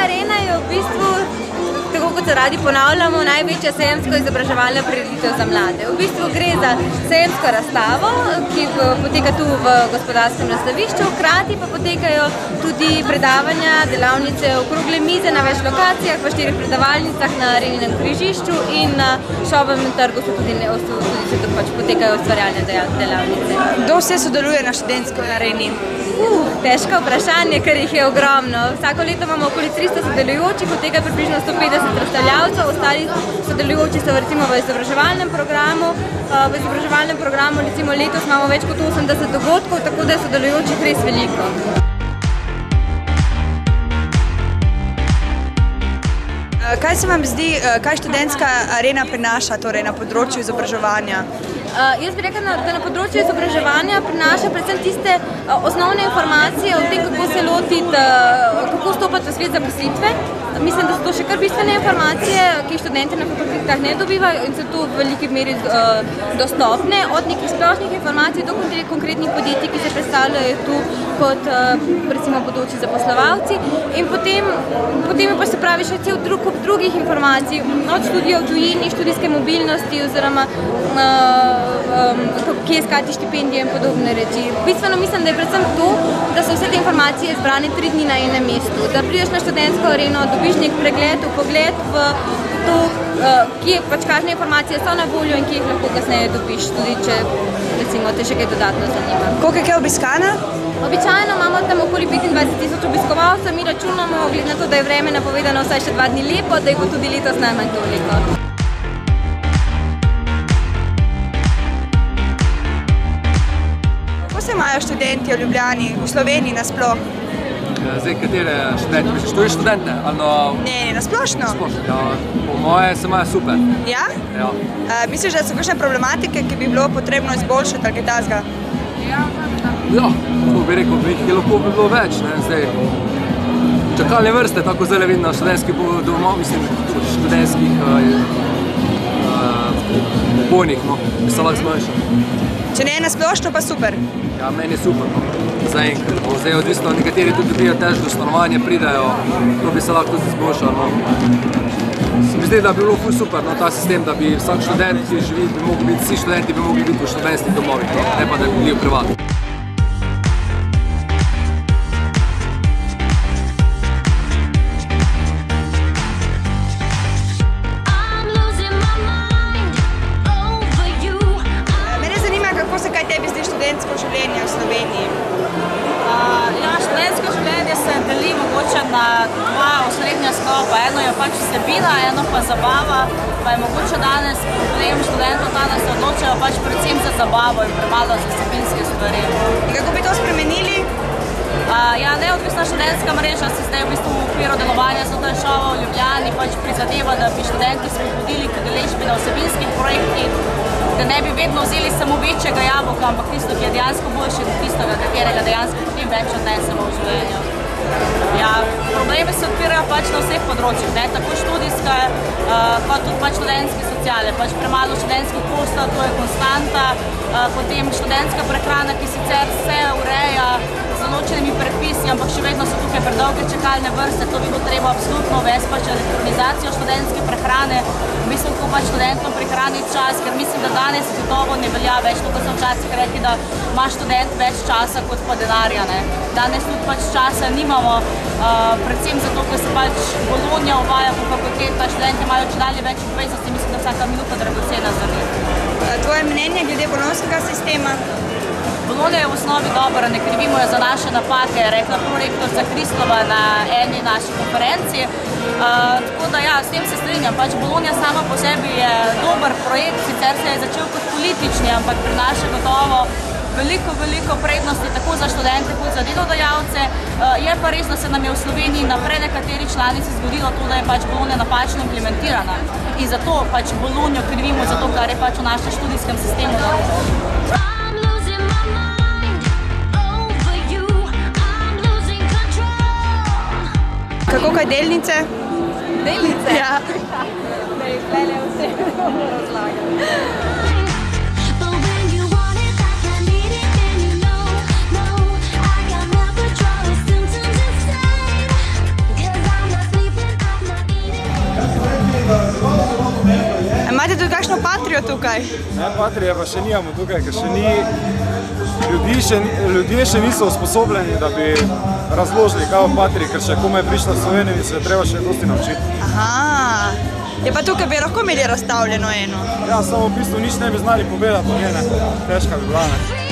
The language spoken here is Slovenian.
arena je v bistvu, tako kot se radi ponavljamo, največja sejemsko izobraževalna prireditev za mlade. V bistvu gre za sejemsko razstavo, ki poteka tu v gospodarskem razstavišču, hkrati pa potekajo tudi predavanja, delavnice, okrogle mize na več lokacijah, v 4 predavalnicah na Areninem križišču in na Šovem trgu so tudi potekajo ustvarjalne delavnice. Kdo vse sodeluje na študentski areni? Težko vprašanje, ker jih je ogromno. Vsako leto imamo okoli 300 sodelujočih, od tega približno 150 razstavljavcev, ostali sodelujoči so recimo v izobraževalnem programu. V izobraževalnem programu recimo letos imamo več kot 80 dogodkov, tako da je sodelujočih res veliko. Kaj se vam zdi, kaj študentska arena prinaša torej, na področju izobraževanja? Jaz bi rekla, da na področju izobraževanja prinaša predvsem tiste osnovne informacije o tem, kako se lotiti, kako vstopati v svet zaposlitve. Mislim, da so to še kar bistvene informacije, ki študenti na fakultetah ne dobivajo in so tu v veliki meri dostopne, od nekih splošnih informacij do konkretnih podjetij, ki se predstavljajo tu kot recimo bodoči zaposlovalci. In potem je pa se pravi še cel kup drugih informacij, od študijev v tujini, študijske mobilnosti oziroma kje iskati štipendije in podobne reči. Bistveno mislim, da je predvsem to, da so vse te informacije zbrane 3 dni na enem mestu. Da prideš na študentsko areno, dobiš nek pregled, vpogled v to, kakšne informacije so na voljo in kje jih lahko kasneje dobiš, tudi če recimo te še kaj dodatno zanima. Koliko je kaj obiskana? Običajno imamo tam okoli 25.000 obiskovalcev, mi računamo, glede na to, da je vreme napovedano vsaj še 2 dni lepo, da jih bo tudi letos najmanj toliko. Kako se imajo študenti v Ljubljani, v Sloveniji nasploh? Zdaj, katere študenti? Misliš, tudi študente? Ne, nasplošno. Ja, po moje se imajo super. Ja? Ja. Misliš, da so kakšne problematike, ki bi bilo potrebno izboljšati ali kaj takega? Ja, kako bi rekel, lahko bi bilo več. Zdaj, čakalne vrste, tako zelo vidim na študentskih domov, mislim, študentskih bojnih, bi se lahko zmanjšali. Če ne je nasplošno, pa super. Ja, meni je super, zaenkrat. Zdaj, odvisno, nekateri tudi dobijo težko do stanovanja, pridajo, to bi se lahko tudi izboljšalo. Se mi zdi, da bi bilo ful super, ta sistem, da bi vsak študent, ki živi, vsi študenti bi mogli biti v študentskih domovih, ne pa da bi bili v privatnih. Študentsko življenje v Sloveniji? Študentsko življenje se deli mogoče na 2 osrednja sklopa. Eno je pač vsebina, eno pa zabava. Pa je mogoče danes problem študentov, da se odločajo pač predvsem za zabavo in premalo za vsebinske stvari. In kako bi to spremenili? Neodvisna študentska mreža se zdaj v bistvu v okviru delovanja Zunaj šova v Ljubljani pač prizadeva, da bi študenti spodbudili k udeležbi na vsebinskih projektih, da ne bi vedno vzeli samo večjega jabolka, ampak tisto, ki je dejansko boljše od tistega, katerega dejansko potem več odnesemo v življenju. Problemi se odpirajo pač na vseh področjih, tako študijske, kot tudi pač študentske sociale. Pač premalo študentskih postelj, to je konstanta, potem študentska prehrana, ki sicer se ureja z določenimi predpisi, ampak še vedno so tukaj predolge čakalne vrste, to bi bilo treba absolutno uvesti pač elektronizacijo študentske prehrane, v bistvu tako pač študentom prihraniti čas, ker mislim, da danes gotovo ne velja več, to, ko so včasih rekli, da ima študent več časa kot pa denarja. Danes tudi pač časa nimamo, predvsem zato, ker se pač Bologna uvaja po fakultetah, študenti imajo čedalje več obveznosti, mislim, da vsaka minuta dragocena za njih. Tvoje mnenje glede bolonjskega sistema? Bologna je v osnovi dobra, ne krivimo jo za naše napake, je rekla prorektorica Kristova na eni naši konferenci. Tako da ja, s tem se strinjam. Pač Bologna sama po sebi je dober projekt, sicer se je začel kot politični, ampak prinaša gotovo veliko prednosti tako za študente kot za delodajalce. Je pa res, da se nam je v Sloveniji na prenekateri članici zgodilo to, da je pač Bologna napačno implementirana. In zato pač Bologno krivimo za to, kar je pač v našem študijskem sistemu narobe. Kako kaj delnice? Delnice? Ja. Da jih tule vse razlagam. I got never draw symptoms inside, 'cause I'm not Patrijo tukaj? Ne, Patrije pa še nijamo tukaj, ker še ni, ljudje še niso usposobljeni, da bi razložili kaj o Patriji, ker še komaj prišla v Slovenijo in se je treba še dosti naučiti. Aha, je pa tukaj bi lahko imeli razstavljeno eno. Ja, samo v bistvu nič ne bi znali povedati o njene, težka bi bila, ne.